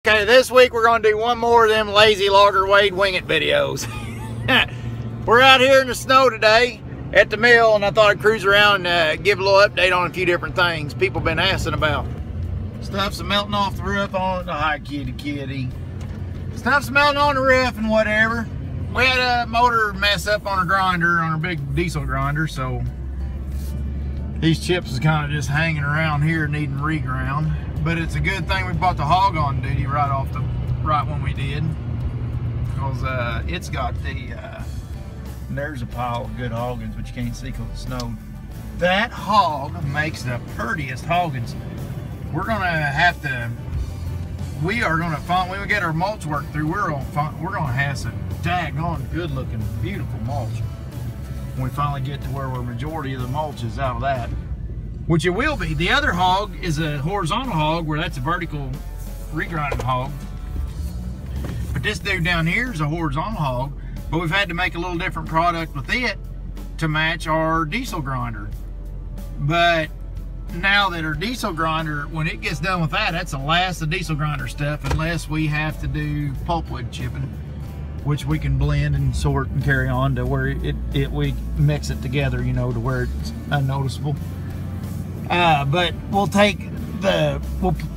Okay, this week we're going to do one more of them lazy logger Wade wing it videos. We're out here in the snow today at the mill, and I thought I'd cruise around and give a little update on a few different things people been asking about. Stuff's melting off the roof on the hi kitty. Stuff's melting on the roof and whatever. We had a motor mess up on our grinder, on our big diesel grinder, so these chips is kind of just hanging around here needing reground. But it's a good thing we bought the hog on duty right when we did, because it's got the there's a pile of good hoggins, but you can't see because it snowed. That hog makes the prettiest hoggins. We're gonna have to. We are gonna find when we get our mulch work through. We're gonna have some daggone good-looking, beautiful mulch when we finally get to where the majority of the mulch is out of that. Which it will be. The other hog is a horizontal hog, where that's a vertical regrinding hog. But this dude down here is a horizontal hog, but we've had to make a little different product with it to match our diesel grinder. But now that our diesel grinder, when it gets done with that, that's the last of diesel grinder stuff, unless we have to do pulpwood chipping, which we can blend and sort and carry on to where we mix it together, you know, to where it's unnoticeable. But we'll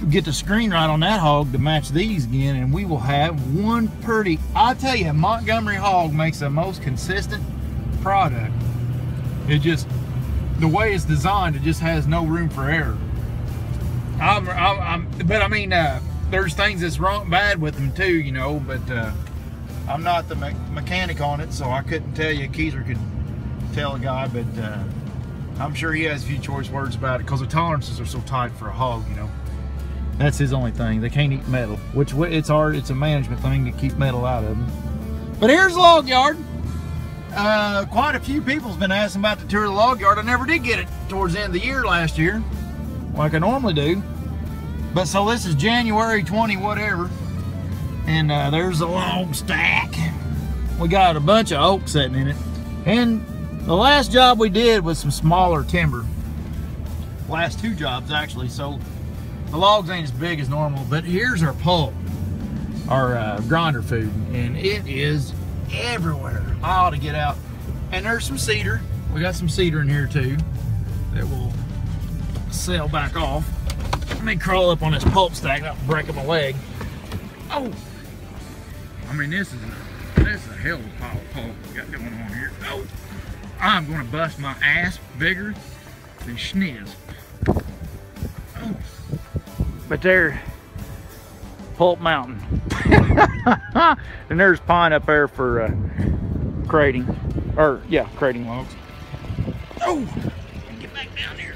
get the screen right on that hog to match these again, and we will have one pretty. I'll tell you, Montgomery hog makes the most consistent product. It just, the way it's designed, it just has no room for error. But I mean, there's things that's bad with them too, you know. But I'm not the mechanic on it, so I couldn't tell you. Keezer could tell a guy, but. I'm sure he has a few choice words about it, because the tolerances are so tight for a hog, you know. That's his only thing. They can't eat metal, which it's hard. It's a management thing to keep metal out of them. But here's the log yard. Quite a few people's been asking about the tour of the log yard. I never did get it towards the end of the year last year, like I normally do. But so this is January 20 whatever, and there's a log stack. We got a bunch of oak sitting in it, and the last job we did was some smaller timber. Last two jobs actually, so the logs ain't as big as normal. But here's our pulp, our grinder food, and it is everywhere. I ought to get out. And there's some cedar. We got some cedar in here too that will sail back off. Let me crawl up on this pulp stack, not breaking my leg. Oh, I mean, this is a hell of a pile of pulp we got going on here. Oh. I'm going to bust my ass bigger than schniz. Oh. But there, Pulp Mountain. And there's pine up there for crating. Or, yeah, crating logs. Oh! Get back down there.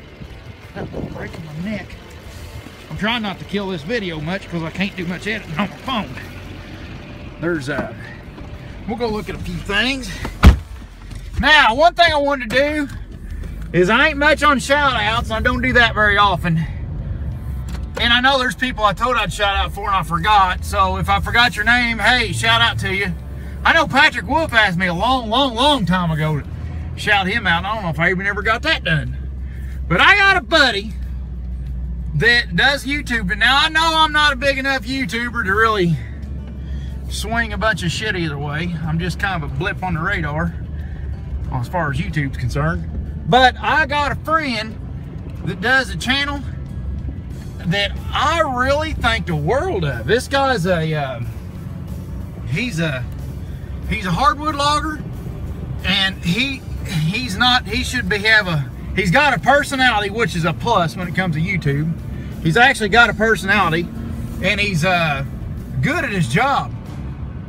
I'm breaking my neck. I'm trying not to kill this video much because I can't do much editing on my phone. There's, we'll go look at a few things. Now, one thing I wanted to do is I ain't much on shout outs. I don't do that very often. And I know there's people I told I'd shout out for and I forgot. So if I forgot your name, hey, shout out to you. I know Patrick Wolf asked me a long time ago to shout him out. I don't know if I even ever got that done. But I got a buddy that does YouTube. And now I know I'm not a big enough YouTuber to really swing a bunch of shit either way. I'm just kind of a blip on the radar as far as YouTube's concerned. But I got a friend that does a channel that I really think the world of. This guy's he's a hardwood logger, and he's got a personality, which is a plus when it comes to YouTube. He's actually got a personality, and he's good at his job,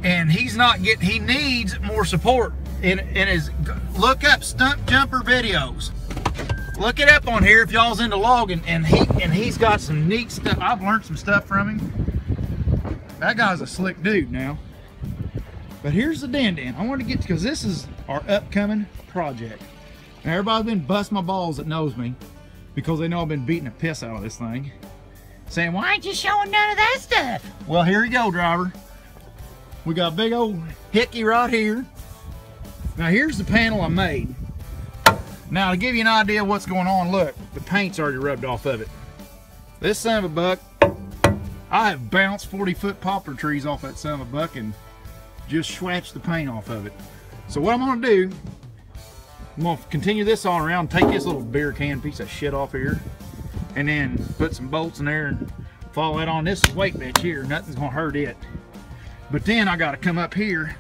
and he needs more support. In his, look up Stump Jumper videos. Look it up on here if y'all's into logging, and he's got some neat stuff. I've learned some stuff from him. That guy's a slick dude now. But here's the Dan. I wanted to get to, because this is our upcoming project. Now everybody's been busting my balls that knows me, because they know I've been beating the piss out of this thing, saying, why ain't you showing none of that stuff? Well, here you go, driver. We got a big old hickey right here. Now here's the panel I made. Now to give you an idea of what's going on, look, the paint's already rubbed off of it. This son of a buck, I have bounced 40-foot poplar trees off that son of a buck and just scratched the paint off of it. So what I'm gonna do, I'm gonna continue this on around, take this little beer can piece of shit off here, and then put some bolts in there and follow it on. This is weight bench here, nothing's gonna hurt it. But then I gotta come up here.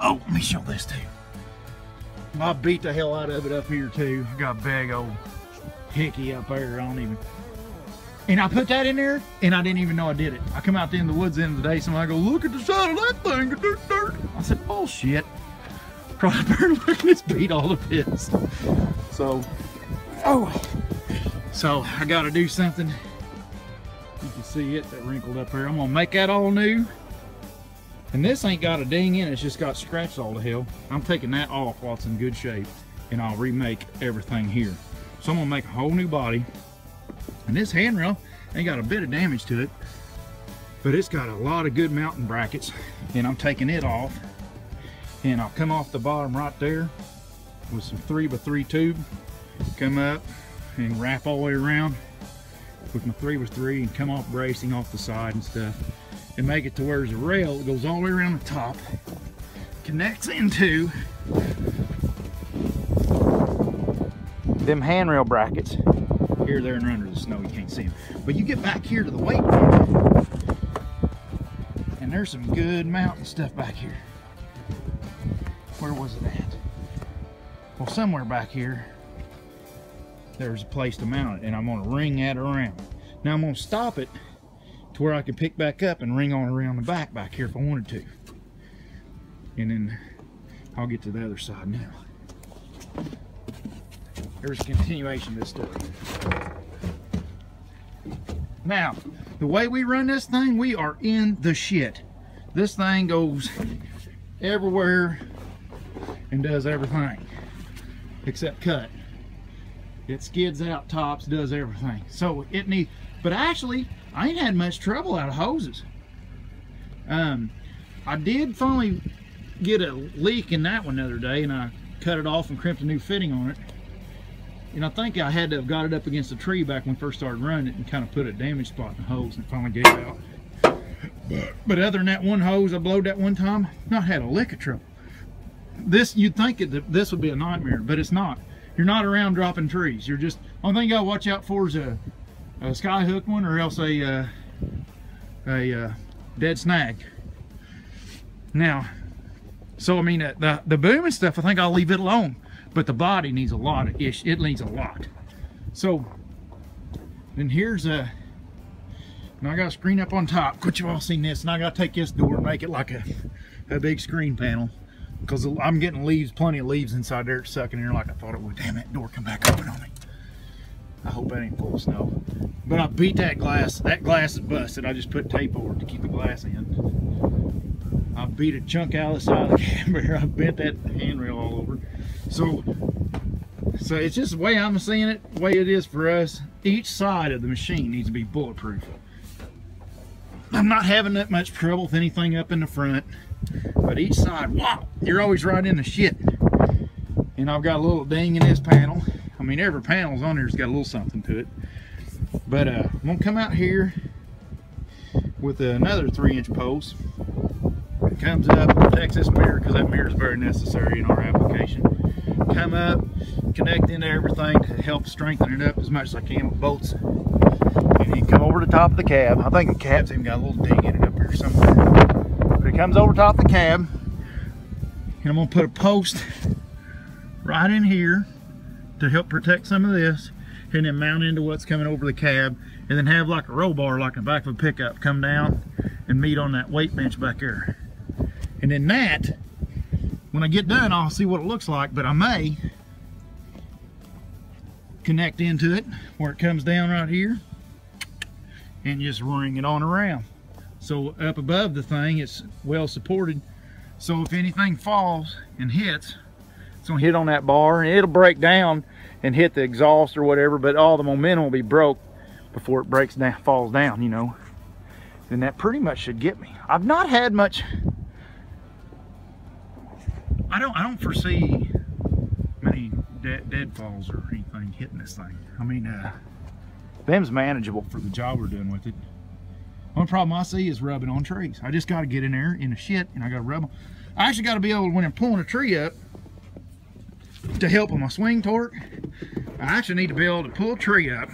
Oh, let me show this too. I beat the hell out of it up here too. I got a big old hickey up there, I don't even. And I put that in there and I didn't even know I did it. I come out there in the woods the end of the day, somebody go, look at the side of that thing, dirt. I said, bullshit. Crawl up there and look at this beat all the bits. So, so I gotta do something. You can see it, that wrinkled up here. I'm gonna make that all new. And this ain't got a ding in it, it's just got scratched all to hell. I'm taking that off while it's in good shape and I'll remake everything here. So I'm gonna make a whole new body. And this handrail ain't got a bit of damage to it, but it's got a lot of good mounting brackets, and I'm taking it off. And I'll come off the bottom right there with some 3x3 tube, come up and wrap all the way around with my 3x3 and come off bracing off the side and stuff, and make it to where there's a rail that goes all the way around the top, connects into them handrail brackets. Here, there, and under the snow, you can't see them. But you get back here to the weight bench, and there's some good mountain stuff back here. Where was it at? Well, somewhere back here, there's a place to mount it, and I'm gonna ring that around. Now I'm gonna stop it to where I can pick back up and ring on around the back here if I wanted to. And then I'll get to the other side now. There's a continuation of this story. Now, the way we run this thing, we are in the shit. This thing goes everywhere and does everything except cut. It skids out tops, does everything. So it needs, but actually, I ain't had much trouble out of hoses. I did finally get a leak in that one the other day, and I cut it off and crimped a new fitting on it. And I think I had to have got it up against a tree back when we first started running it and kind of put a damage spot in the hose, and it finally gave out. But other than that one hose I blowed that one time, not had a lick of trouble. This, you'd think this would be a nightmare, but it's not. You're not around dropping trees. You're just, only thing you gotta watch out for is a sky hook one, or else a dead snag. Now, so I mean the boom and stuff, I think I'll leave it alone. But the body needs a lot of it needs a lot. So then here's now I got a screen up on top, which you've all seen this, and I gotta take this door and make it like a big screen panel, because I'm getting leaves, plenty of leaves inside there, sucking in there like I thought it would. Damn, that door come back open on me. I hope that ain't full of snow. But I beat that glass. That glass is busted. I just put tape over it to keep the glass in. I beat a chunk out of the side of the camera. I bent that handrail all over. So it's just the way I'm seeing it, the way it is for us. Each side of the machine needs to be bulletproof. I'm not having that much trouble with anything up in the front, but each side, wow, you're always right in the shit. And I've got a little ding in this panel. I mean, every panel's on there's got a little something to it. But I'm gonna come out here with another 3-inch post. It comes up, protects this mirror, because that mirror is very necessary in our application. Come up, connect into everything to help strengthen it up as much as I can with bolts. And you come over the top of the cab. I think the cab's even got a little ding in it up here somewhere. But it comes over top of the cab, and I'm gonna put a post right in here to help protect some of this, and then mount into what's coming over the cab, and then have like a roll bar like the back of a pickup come down and meet on that weight bench back there. And then that, when I get done, I'll see what it looks like, but I may connect into it where it comes down right here and just ring it on around. So up above the thing, it's well supported. So if anything falls and hits, it's gonna hit on that bar and it'll break down and hit the exhaust or whatever, but all the momentum will be broke before it breaks down, falls down, you know. And that pretty much should get me. I've not had much, I don't foresee many dead falls or anything hitting this thing. I mean, them's manageable for the job we're doing with it. One problem I see is rubbing on trees. I just got to get in there in the shit and I got to rub them. I actually got to be able to, when I'm pulling a tree up, to help with my swing torque, I actually need to be able to pull a tree up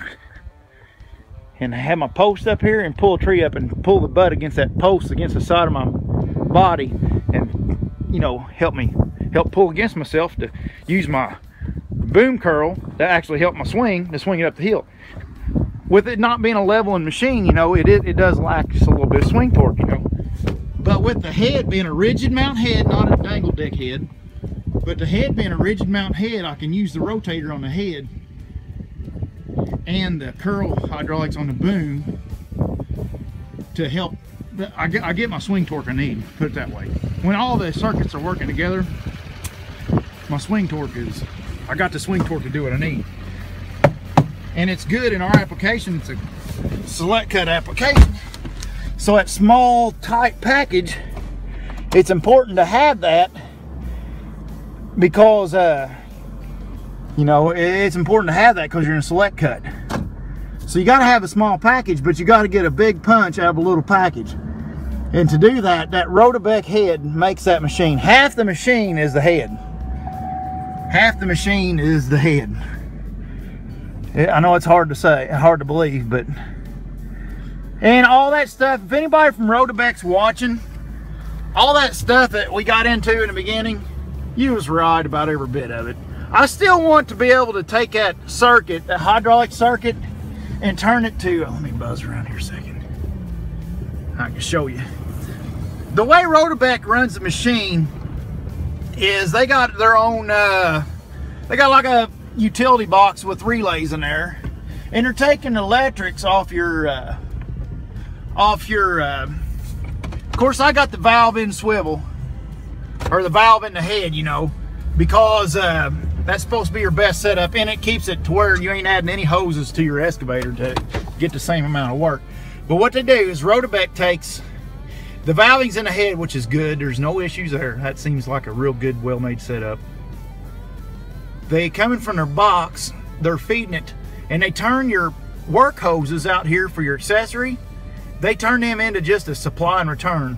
and have my post up here and pull a tree up and pull the butt against that post against the side of my body and, you know, help pull against myself to use my boom curl to actually help my swing to swing it up the hill. With it not being a leveling machine, you know, it does lack just a little bit of swing torque, you know. But with the head being a rigid mount head, not a dangle deck head, but the head being a rigid mount head, I can use the rotator on the head and the curl hydraulics on the boom to help. I get my swing torque I need, put it that way. When all the circuits are working together, my swing torque is, I got the swing torque to do what I need. And it's good in our application. It's a select cut application. So that small, tight package, it's important to have that because, you know, it's important to have that because you're in a select cut. So you got to have a small package, but you got to get a big punch out of a little package. And to do that, that Rotobeck head makes that machine. Half the machine is the head. Half the machine is the head. I know it's hard to say, hard to believe, but... And all that stuff, if anybody from Rotobeck's watching, all that stuff that we got into in the beginning, you was right about every bit of it. I still want to be able to take that circuit, that hydraulic circuit, and turn it to... Let me buzz around here a second. I can show you. The way Rotobeck runs the machine is they got their own, they got like a utility box with relays in there, and they're taking the electrics off your, of course I got the valve in swivel, or the valve in the head, you know, because that's supposed to be your best setup, and it keeps it to where you ain't adding any hoses to your excavator to get the same amount of work. But what they do is Rotobeck takes the valving's in the head, which is good. There's no issues there. That seems like a real good, well-made setup. They coming from their box, they're feeding it, and they turn your work hoses out here for your accessory. They turn them into just a supply and return.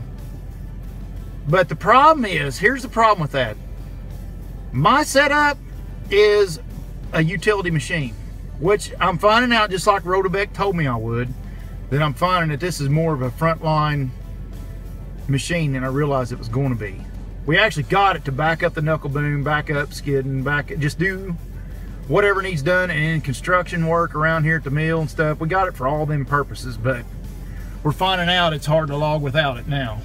But the problem is, here's the problem with that. My setup is a utility machine, which I'm finding out, just like Rotobeck told me I would, that I'm finding that this is more of a frontline machine than I realized it was going to be. We actually got it to back up the knuckle boom, back up skidding, just do whatever needs done, and construction work around here at the mill and stuff. We got it for all them purposes, but we're finding out it's hard to log without it now.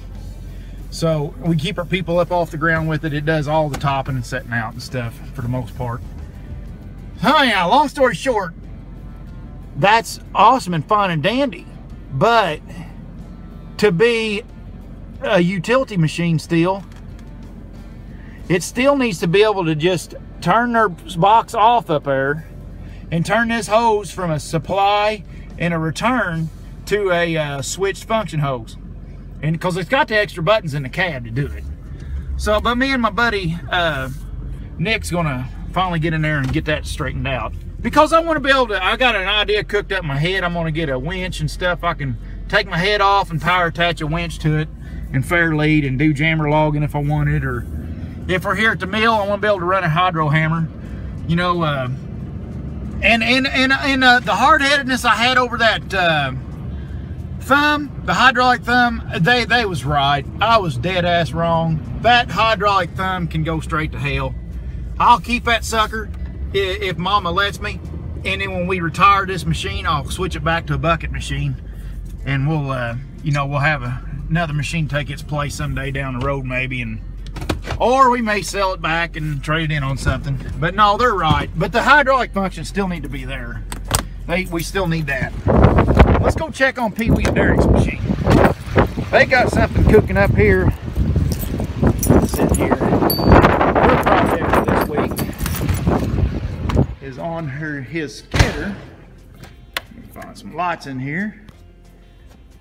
So we keep our people up off the ground with it. It does all the topping and setting out and stuff for the most part. Oh yeah, long story short, that's awesome and fine and dandy, but to be a utility machine still, it still needs to be able to just turn their box off up there and turn this hose from a supply and a return to a switched function hose, and because it's got the extra buttons in the cab to do it. So, but me and my buddy Nick's gonna finally get in there and get that straightened out, because I want to be able to, I got an idea cooked up in my head. I'm gonna get a winch and stuff. I can take my head off and power attach a winch to it and fair lead and do jammer logging if I wanted, or if we're here at the mill, I want to be able to run a hydro hammer, you know. And the hard-headedness I had over that thumb, the hydraulic thumb, they was right. I was dead ass wrong. That hydraulic thumb can go straight to hell. I'll keep that sucker if Mama lets me, and then when we retire this machine, I'll switch it back to a bucket machine, and we'll you know, we'll have another machine take its place someday down the road maybe, and or we may sell it back and trade it in on something. But no, they're right. But the hydraulic functions still need to be there. We still need that. Let's go check on Pee Wee and Derek's machine. They got something cooking up here. Sit here. Her project this week is on his skidder. Let me find some lights in here.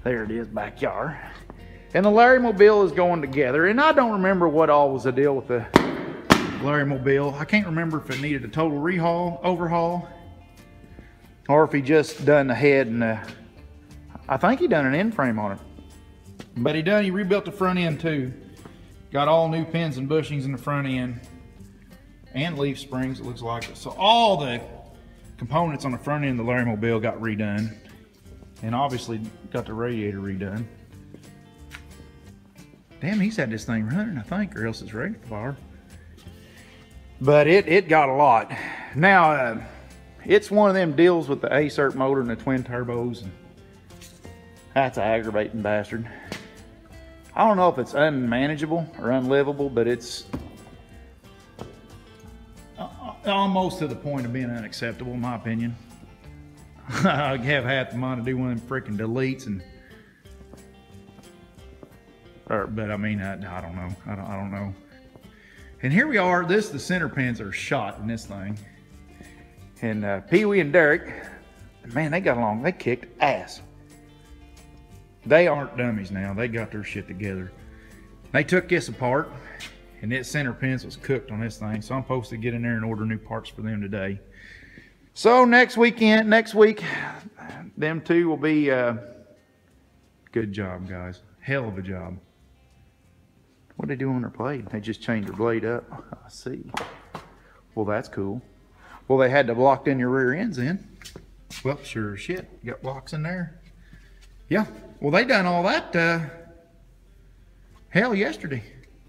There it is, backyard. And the Larry Mobile is going together. And I don't remember what all was the deal with the Larry Mobile. I can't remember if it needed a total overhaul, or if he just done the head and I think he done an end frame on it. But he rebuilt the front end too. Got all new pins and bushings in the front end. And leaf springs, it looks like. So all the components on the front end of the Larrymobile got redone. And obviously got the radiator redone. Damn, he's had this thing running, I think, or else it's ready for fire. But it got a lot. Now, it's one of them deals with the ACERT motor and the twin turbos. And that's an aggravating bastard. I don't know if it's unmanageable or unlivable, but it's almost to the point of being unacceptable, in my opinion. I have half the mind to do one of them freaking deletes and. But I mean, I don't know. I don't know. And here we are. The center pins are shot in this thing. And Pee Wee and Derek, man, they got along. They kicked ass. They aren't dummies now. They got their shit together. They took this apart, and its center pins was cooked on this thing. So I'm supposed to get in there and order new parts for them today. So next week, them two will be. Good job, guys. Hell of a job. What did they do on their blade? They just changed their blade up. I see. Well, that's cool. Well, they had to block in your rear ends in. Well, sure as shit. You got blocks in there. Yeah. Well, they done all that hell yesterday.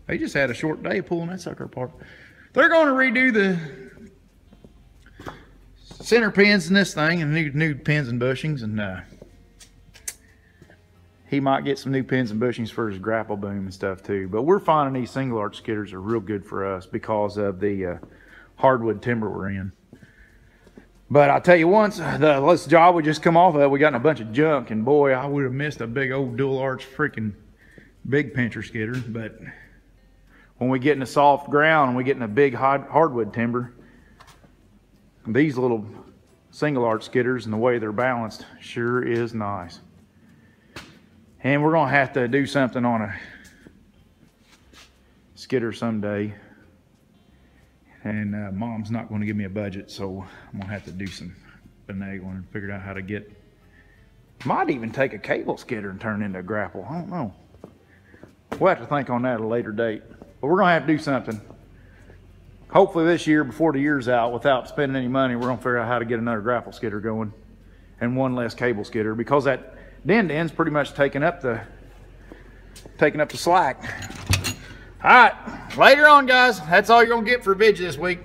They just had a short day of pulling that sucker apart. They're going to redo the center pins in this thing and new pins and bushings, and he might get some new pins and bushings for his grapple boom and stuff too. But we're finding these single arch skidders are real good for us because of the hardwood timber we're in. But I'll tell you once, this job we just come off of, we got in a bunch of junk, and boy, I would have missed a big old dual arch freaking big pincher skidder. But when we get in the soft ground and we get in a big hardwood timber, these little single arch skidders and the way they're balanced sure is nice. And we're gonna have to do something on a skidder someday. And Mom's not going to give me a budget, so I'm going to have to do some finagling and figure out how to get. Might even take a cable skidder and turn it into a grapple. I don't know. We'll have to think on that at a later date. But we're going to have to do something. Hopefully this year, before the year's out, without spending any money, we're going to figure out how to get another grapple skidder going. And one less cable skidder, because that Din-Din's pretty much taking up the slack. All right, later on, guys. That's all you're gonna get for a video this week.